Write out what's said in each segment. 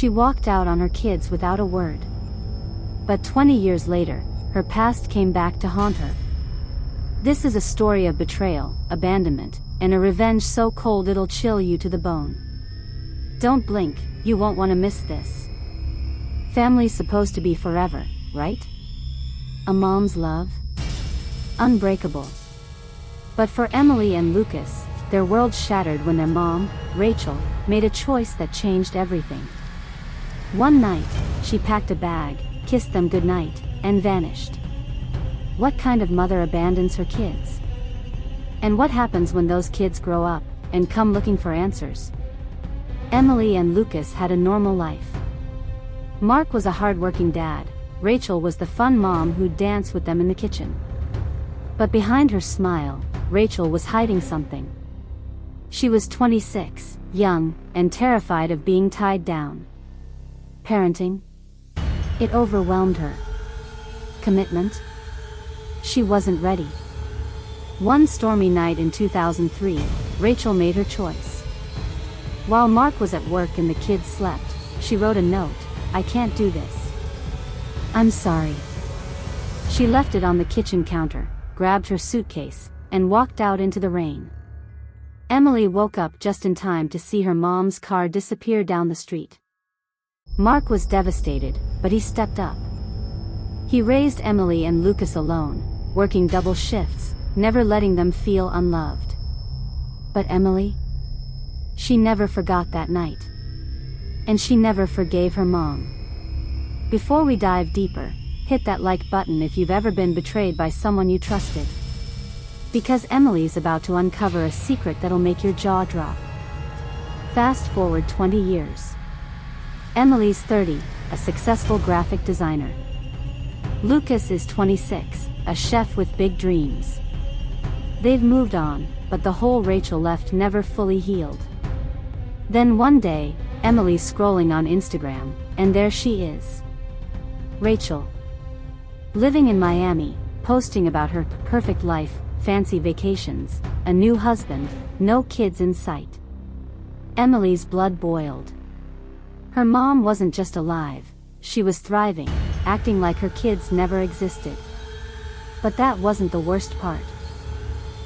She walked out on her kids without a word. But 20 years later, her past came back to haunt her. This is a story of betrayal, abandonment, and a revenge so cold it'll chill you to the bone. Don't blink, you won't want to miss this. Family's supposed to be forever, right? A mom's love? Unbreakable. But for Emily and Lucas, their world shattered when their mom, Rachel, made a choice that changed everything. One night, she packed a bag, kissed them goodnight, and vanished. What kind of mother abandons her kids? And what happens when those kids grow up and come looking for answers? Emily and Lucas had a normal life. Mark was a hard-working dad. Rachel was the fun mom who'd dance with them in the kitchen. But behind her smile, Rachel was hiding something. She was 26, young, and terrified of being tied down. Parenting? It overwhelmed her. Commitment? She wasn't ready. One stormy night in 2003, Rachel made her choice. While Mark was at work and the kids slept, she wrote a note, "I can't do this. I'm sorry." She left it on the kitchen counter, grabbed her suitcase, and walked out into the rain. Emily woke up just in time to see her mom's car disappear down the street. Mark was devastated, but he stepped up. He raised Emily and Lucas alone, working double shifts, never letting them feel unloved. But Emily? She never forgot that night. And she never forgave her mom. Before we dive deeper, hit that like button if you've ever been betrayed by someone you trusted. Because Emily's about to uncover a secret that'll make your jaw drop. Fast forward 20 years. Emily's 30, a successful graphic designer. Lucas is 26, a chef with big dreams. They've moved on, but the hole Rachel left never fully healed. Then one day, Emily's scrolling on Instagram, and there she is. Rachel. Living in Miami, posting about her perfect life, fancy vacations, a new husband, no kids in sight. Emily's blood boiled. Her mom wasn't just alive, she was thriving, acting like her kids never existed. But that wasn't the worst part.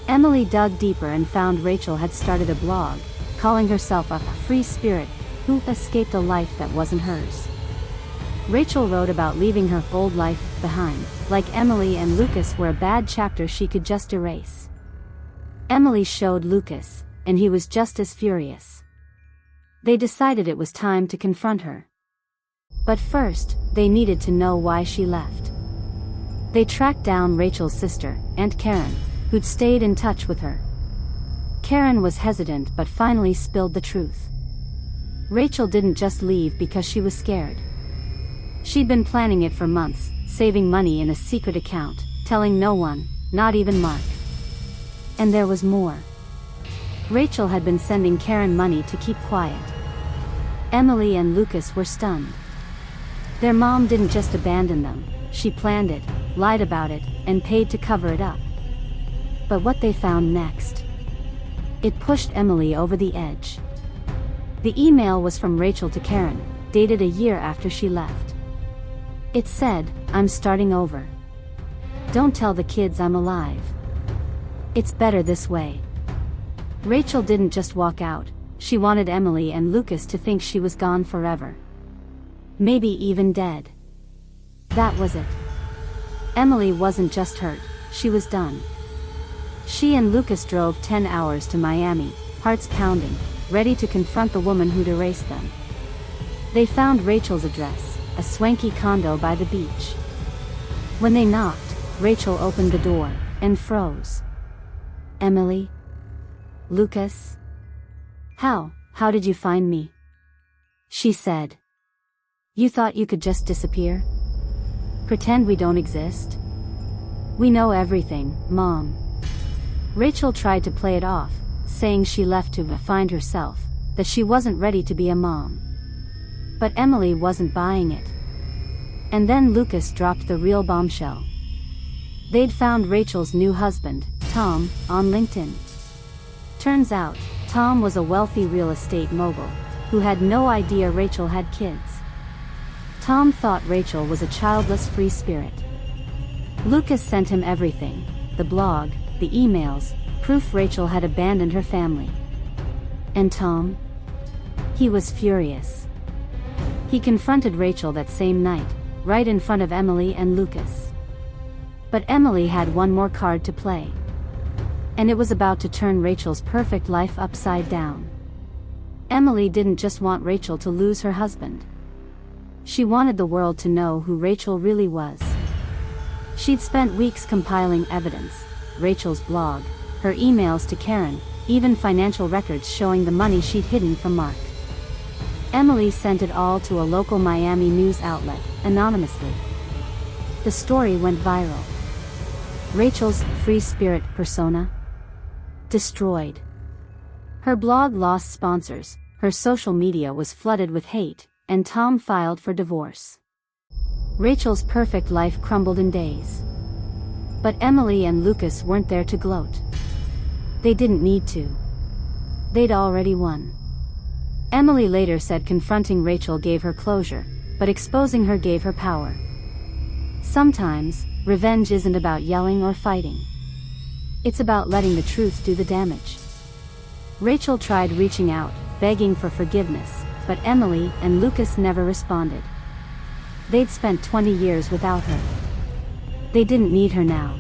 Emily dug deeper and found Rachel had started a blog, calling herself a free spirit who escaped a life that wasn't hers. Rachel wrote about leaving her old life behind, like Emily and Lucas were a bad chapter she could just erase. Emily showed Lucas, and he was just as furious. They decided it was time to confront her. But first, they needed to know why she left. They tracked down Rachel's sister, Aunt Karen, who'd stayed in touch with her. Karen was hesitant but finally spilled the truth. Rachel didn't just leave because she was scared. She'd been planning it for months, saving money in a secret account, telling no one, not even Mark. And there was more. Rachel had been sending Karen money to keep quiet. Emily and Lucas were stunned. Their mom didn't just abandon them, she planned it, lied about it, and paid to cover it up. But what they found next? It pushed Emily over the edge. The email was from Rachel to Karen, dated a year after she left. It said, "I'm starting over. Don't tell the kids I'm alive. It's better this way." Rachel didn't just walk out, she wanted Emily and Lucas to think she was gone forever. Maybe even dead. That was it. Emily wasn't just hurt, she was done. She and Lucas drove 10 hours to Miami, hearts pounding, ready to confront the woman who'd erased them. They found Rachel's address, a swanky condo by the beach. When they knocked, Rachel opened the door, and froze. "Emily? Lucas? How did you find me?" She said. "You thought you could just disappear? Pretend we don't exist? We know everything, Mom." Rachel tried to play it off, saying she left to find herself, that she wasn't ready to be a mom. But Emily wasn't buying it. And then Lucas dropped the real bombshell. They'd found Rachel's new husband, Tom, on LinkedIn. Turns out, Tom was a wealthy real estate mogul, who had no idea Rachel had kids. Tom thought Rachel was a childless free spirit. Lucas sent him everything: the blog, the emails, proof Rachel had abandoned her family. And Tom? He was furious. He confronted Rachel that same night, right in front of Emily and Lucas. But Emily had one more card to play. And it was about to turn Rachel's perfect life upside down. Emily didn't just want Rachel to lose her husband. She wanted the world to know who Rachel really was. She'd spent weeks compiling evidence: Rachel's blog, her emails to Karen, even financial records showing the money she'd hidden from Mark. Emily sent it all to a local Miami news outlet, anonymously. The story went viral. Rachel's free spirit persona destroyed. Her blog lost sponsors, her social media was flooded with hate, and Tom filed for divorce. Rachel's perfect life crumbled in days. But Emily and Lucas weren't there to gloat. They didn't need to. They'd already won. Emily later said confronting Rachel gave her closure, but exposing her gave her power. Sometimes, revenge isn't about yelling or fighting. It's about letting the truth do the damage. Rachel tried reaching out, begging for forgiveness, but Emily and Lucas never responded. They'd spent 20 years without her. They didn't need her now.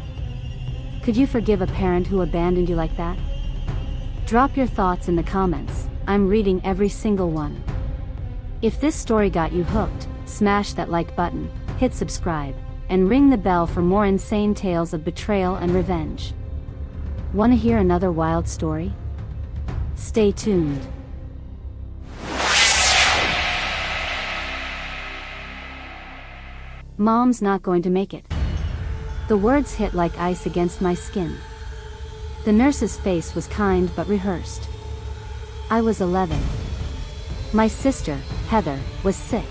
Could you forgive a parent who abandoned you like that? Drop your thoughts in the comments. I'm reading every single one. If this story got you hooked, smash that like button, hit subscribe, and ring the bell for more insane tales of betrayal and revenge. Want to hear another wild story? Stay tuned. Mom's not going to make it. The words hit like ice against my skin. The nurse's face was kind but rehearsed. I was 11. My sister, Heather, was 6.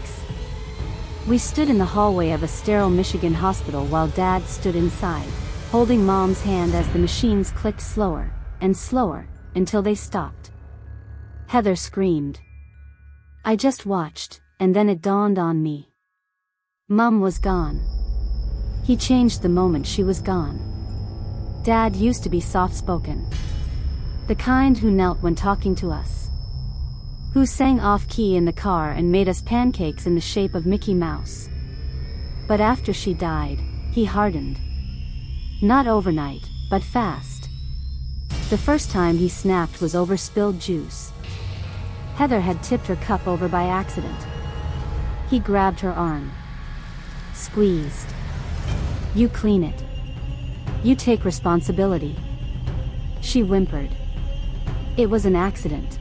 We stood in the hallway of a sterile Michigan hospital while Dad stood inside, holding Mom's hand as the machines clicked slower and slower until they stopped. Heather screamed. I just watched, and then it dawned on me. Mom was gone. He changed the moment she was gone. Dad used to be soft-spoken. The kind who knelt when talking to us. Who sang off-key in the car and made us pancakes in the shape of Mickey Mouse. But after she died, he hardened. Not overnight, but fast. The first time he snapped was over spilled juice. Heather had tipped her cup over by accident. He grabbed her arm. Squeezed. You clean it. You take responsibility. She whimpered. It was an accident.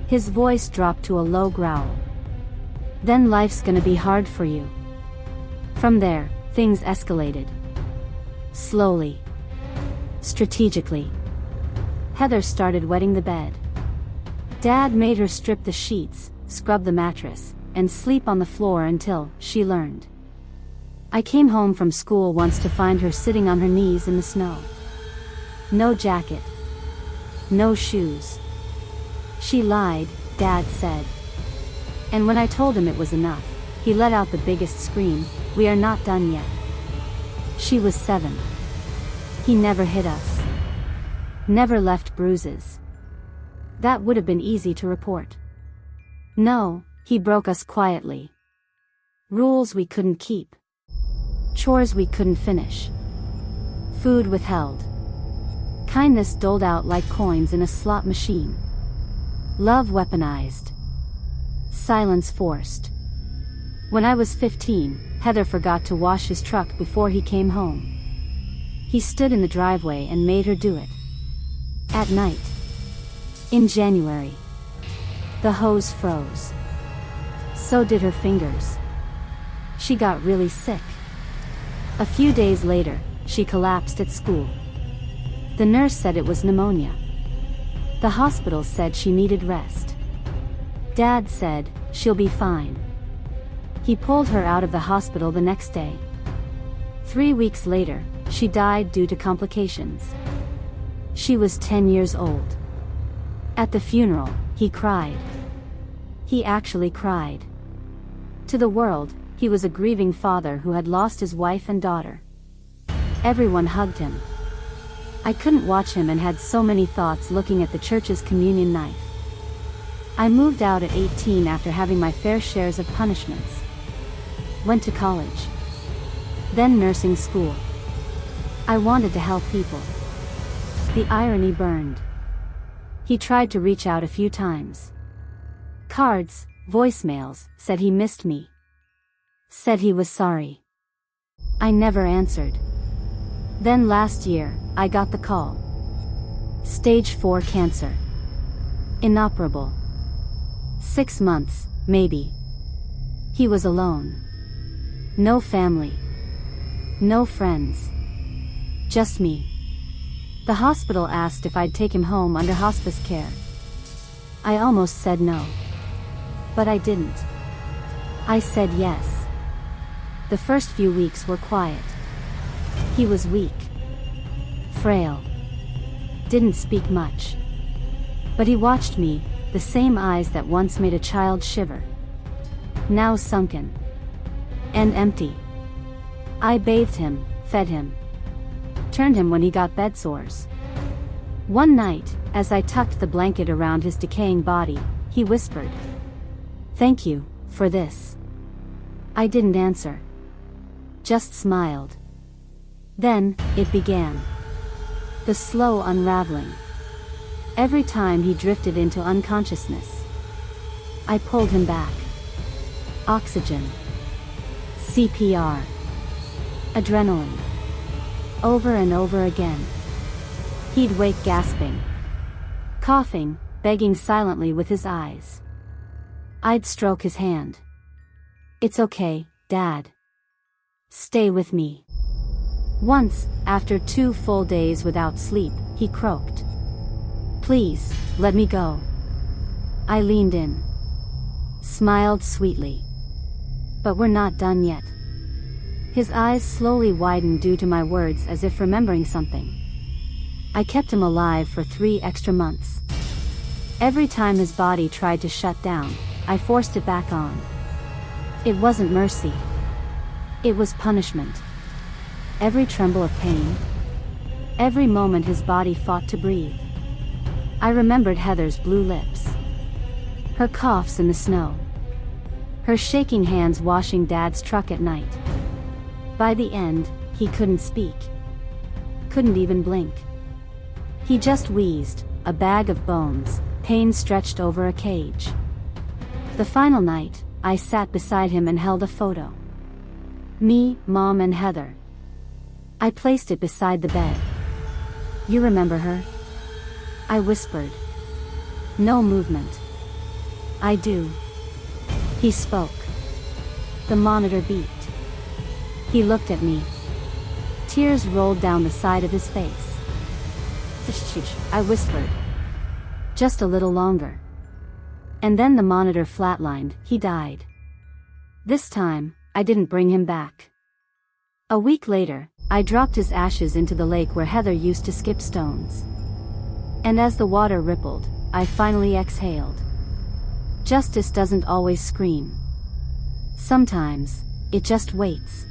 His voice dropped to a low growl. Then life's gonna be hard for you. From there, things escalated. Slowly. Strategically. Heather started wetting the bed. Dad made her strip the sheets, scrub the mattress, and sleep on the floor until she learned. I came home from school once to find her sitting on her knees in the snow. No jacket. No shoes. She lied, Dad said. And when I told him it was enough, he let out the biggest scream, we are not done yet. She was 7. He never hit us. Never left bruises. That would have been easy to report. No, he broke us quietly. Rules we couldn't keep. Chores we couldn't finish. Food withheld. Kindness doled out like coins in a slot machine. Love weaponized. Silence forced. When I was 15, Heather forgot to wash his truck before he came home. He stood in the driveway and made her do it. At night. In January. The hose froze. So did her fingers. She got really sick. A few days later, she collapsed at school. The nurse said it was pneumonia. The hospital said she needed rest. Dad said, she'll be fine. He pulled her out of the hospital the next day. 3 weeks later, she died due to complications. She was 10 years old. At the funeral, he cried. He actually cried. To the world, he was a grieving father who had lost his wife and daughter. Everyone hugged him. I couldn't watch him and had so many thoughts looking at the church's communion knife. I moved out at 18 after having my fair shares of punishments. Went to college. Then nursing school. I wanted to help people. The irony burned. He tried to reach out a few times. Cards, voicemails, said he missed me. Said he was sorry. I never answered. Then last year, I got the call. Stage 4 cancer. Inoperable. 6 months, maybe. He was alone. No family. No friends. Just me. The hospital asked if I'd take him home under hospice care. I almost said no. But I didn't. I said yes. The first few weeks were quiet. He was weak. Frail. Didn't speak much. But he watched me, the same eyes that once made a child shiver. Now sunken. And empty. I bathed him, fed him. Turned him when he got bed sores. One night, as I tucked the blanket around his decaying body, he whispered, "Thank you, for this." I didn't answer. Just smiled. Then, it began. The slow unraveling. Every time he drifted into unconsciousness, I pulled him back. Oxygen. CPR. Adrenaline. Over and over again. He'd wake gasping. Coughing, begging silently with his eyes. I'd stroke his hand. "It's okay, Dad. Stay with me." Once, after 2 full days without sleep, he croaked. "Please, let me go." I leaned in. Smiled sweetly. "But we're not done yet." His eyes slowly widened due to my words as if remembering something. I kept him alive for 3 extra months. Every time his body tried to shut down, I forced it back on. It wasn't mercy. It was punishment. Every tremble of pain. Every moment his body fought to breathe. I remembered Heather's blue lips. Her coughs in the snow. Her shaking hands washing Dad's truck at night. By the end, he couldn't speak. Couldn't even blink. He just wheezed, a bag of bones, pain stretched over a cage. The final night, I sat beside him and held a photo. Me, Mom and Heather. I placed it beside the bed. "You remember her?" I whispered. No movement. "I do." He spoke. The monitor beeped. He looked at me. Tears rolled down the side of his face. I whispered. "Just a little longer." And then the monitor flatlined. He died. This time, I didn't bring him back. A week later, I dropped his ashes into the lake where Heather used to skip stones. And as the water rippled, I finally exhaled. Justice doesn't always scream. Sometimes, it just waits.